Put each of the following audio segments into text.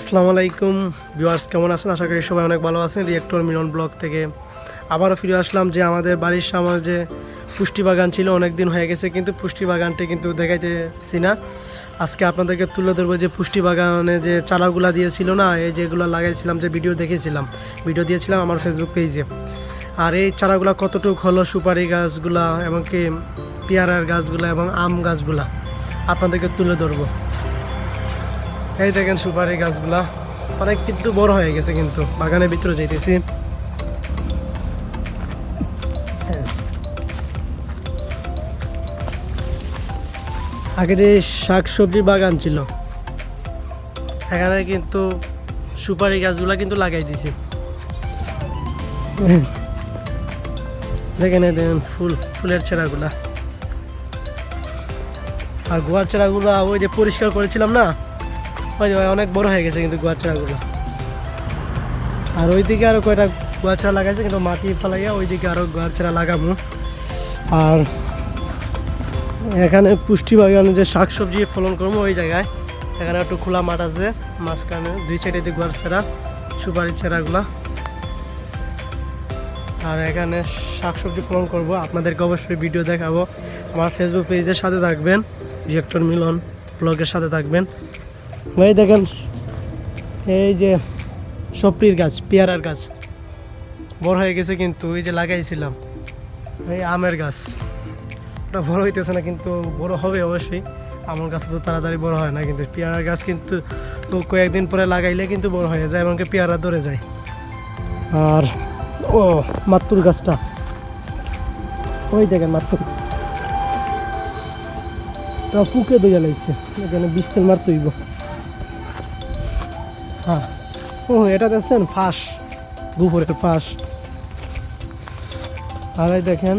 আসসালামু আলাইকুম ভিউয়ার্স, কেমন আছেন? আশা করি সবাই অনেক ভালো আছেন। রিয়েক্টর মিলন ব্লগ থেকে আবারও ফিরে আসলাম। যে আমাদের বাড়ির সামনে যে পুষ্টি বাগান ছিল, অনেক দিন হয়ে গেছে কিন্তু পুষ্টি বাগানটি কিন্তু দেখাইতেছি না। আজকে আপনাদেরকে তুলে ধরবো যে পুষ্টি বাগানে যে চারাগুলা দিয়েছিল না, এই যেগুলো লাগাইছিলাম, যে ভিডিও দিয়েছিলাম আমার ফেসবুক পেজে। আর এই চারাগুলা কতটুকু হলো, সুপারি গাছগুলা এমনকি পেয়ারার গাছগুলা এবং আম গাছগুলা আপনাদেরকে তুলে ধরবো। এই দেখেন সুপারি গাছগুলা অনেক কিন্তু বড় হয়ে গেছে, কিন্তু বাগানের ভিতরে যাইতেছি। আগে যে শাকসবজি বাগান ছিল, এখানে কিন্তু সুপারি গাছগুলা কিন্তু লাগাই দিছি। দেখেন দেখেন ফুলের ছেঁড়াগুলা, আর গোয়ার ছেঁড়াগুলা ওই যে পরিষ্কার করেছিলাম না, ওই অনেক বড় হয়ে গেছে কিন্তু গোয়ার ছেঁড়াগুলো। আর ওইদিকে আরও কয়টা গোয়ার ছেঁড়া লাগাইছে, কিন্তু মাটি ফেলাইয়া ওইদিকে আরও গোয়ার ছেঁড়া লাগাবো। আর এখানে পুষ্টি বাগানে যে শাকসবজি ফলন করবো ওই জায়গায়, এখানে একটু খোলা মাঠ আছে, মাঝখানে দুই সাইডে দিয়ে গোয়ার ছেঁড়া সুপারি ছেঁড়াগুলা। আর এখানে শাকসবজি ফলন করব, আপনাদেরকে অবশ্যই ভিডিও দেখাবো। আমার ফেসবুক পেজের সাথে থাকবেন, রিয়েক্টর মিলন ব্লগের সাথে থাকবেন। ভাই দেখেন এই যে সপরির গাছ, পেয়ারার গাছ বড় হয়ে গেছে, কিন্তু এই যে লাগাইছিলাম এই আমের গাছ, ওটা বড় হইতেছে না, কিন্তু বড় হবে অবশ্যই। আমের গাছ তো তাড়াতাড়ি বড় হয় না, কিন্তু পেয়ারার গাছ কিন্তু কয়েকদিন পরে লাগাইলে কিন্তু বড় হয়ে যায়, এমনকি পেয়ারা ধরে যায়। আর ও মাত্তুর গাছটা, ওই দেখেন মাত্তুর পুকে দিয়ে লাগছে, এখানে বিষ তেল মারতে হইব। হ্যাঁ, ও এটা দেখছেন ফাঁস, গোবরের ফাঁস। আর এই দেখেন,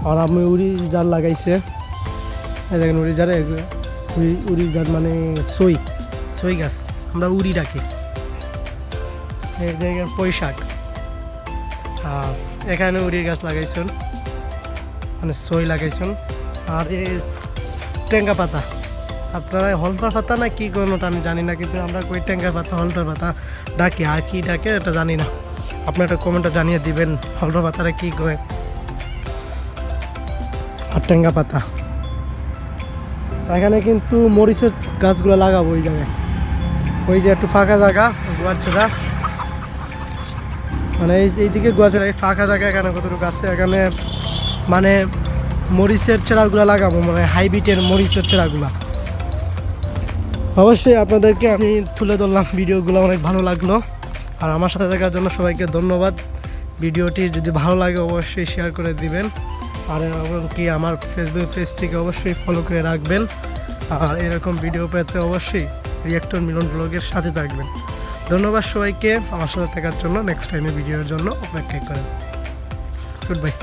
আর আমি উড়ি জার লাগাইছে, এই দেখেন উড়ি জার, উড়ি জার মানে সই গাছ, আমরা উড়ি ডাকি। এই দেখেন পুঁই শাক, আর এখানে উড়ি গাছ লাগাইছেন, মানে সই লাগাইছেন। আর এই টেঙ্গা পাতা, আপনারা হলপার পাতা না কি কোনো আমি জানি না, কিন্তু আমরা কই টেঙ্গা পাতা হলপার পাতা ডাকি, আর কি ডাকে এটা জানি না। আপনারা একটা কমেন্টে জানিয়ে দিবেন হলপার পাতাটা কী কয় আর টেঙ্গা পাতা। এখানে কিন্তু মরিচের গাছগুলো লাগাবো ওই জায়গায়, ওই যে একটু ফাঁকা জায়গা গোয়ার ছেড়া, মানে এইদিকে গোয়ার ছেড়া, এই ফাঁকা জায়গা এখানে কতটুকু আছে, এখানে মানে মরিচের ছেঁড়াগুলো লাগাবো, মানে হাইব্রিডের মরিচের ছেঁড়াগুলো। অবশ্যই আপনাদেরকে আমি তুলে ধরলাম, ভিডিওগুলো অনেক ভালো লাগলো। আর আমার সাথে থাকার জন্য সবাইকে ধন্যবাদ। ভিডিওটি যদি ভালো লাগে অবশ্যই শেয়ার করে দিবেন, আর এমনকি আমার ফেসবুক পেজটিকে অবশ্যই ফলো করে রাখবেন। আর এরকম ভিডিও পেতে অবশ্যই রিয়েক্টর মিলন ব্লগের সাথে থাকবেন। ধন্যবাদ সবাইকে আমার সাথে থাকার জন্য। নেক্সট টাইমে ভিডিওর জন্য অপেক্ষা করেন। Good bye.